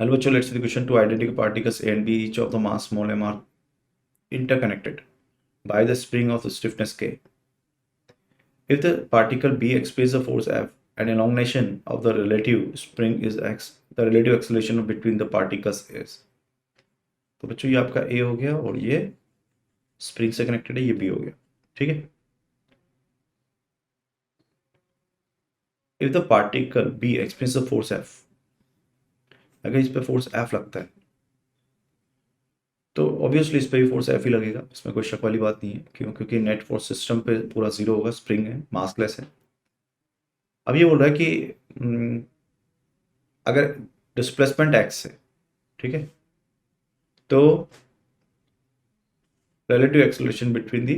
Hello, bachcho, let's see the question. Two identical particles A and B, each of the mass small m, are interconnected by the spring of the stiffness K. If the particle B experiences a force F and elongation of the relative spring is x, the relative acceleration between the particles is. तो बच्चों ये आपका A हो गया और ये spring से connected है, ये B हो गया. ठीक है. If the particle B experiences a force F, अगर इस पे फोर्स F लगता है तो ऑब्वियसली इस पे भी फोर्स F ही लगेगा, इसमें कोई शक वाली बात नहीं है. क्यों? क्योंकि नेट फोर्स सिस्टम पे पूरा जीरो होगा, स्प्रिंग है, मासलेस है. अब ये बोल रहा है कि अगर डिस्प्लेसमेंट एक्स है, ठीक है, तो relative acceleration between the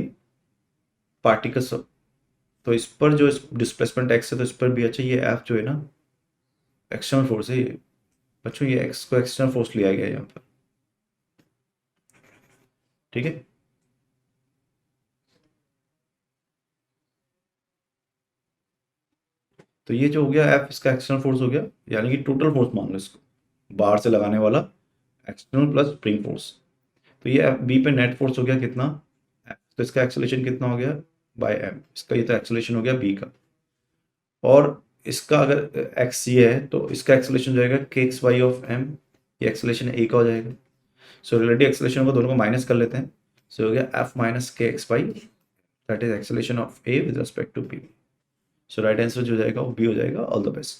particles, तो इस पर जो डिस्प्लेसमेंट एक्स है तो इस पर भी. अच्छा, ये एफ जो है ना एक्सटर्नल फोर्स है ये. बच्चों ये एक्स को एक्सटर्नल फोर्स लिया गया है यहाँ पर. ठीक है. तो ये जो हो गया एफ, इसका एक्सटर्नल फोर्स हो गया, यानी कि टोटल फोर्स मान लो इसको, बाहर से लगाने वाला एक्सटर्नल प्लस स्प्रिंग फोर्स. तो ये बी पे नेट फोर्स हो गया कितना, तो इसका एक्सेलरेशन कितना हो गया बाय एम. इसका ये तो एक्सेलरेशन हो गया बी का. और इसका अगर एक्स ये है तो इसका एक्सेलरेशन जाएगा के एक्स वाई ऑफ एम. ये एक्सेलरेशन ए का हो जाएगा. सो रिलेटिव एक्सेलरेशन को दोनों को माइनस कर लेते हैं. सो हो गया एफ माइनस के X Y, that is acceleration of A with respect to B. So right answer जो हो जाएगा वो बी हो जाएगा. All the best.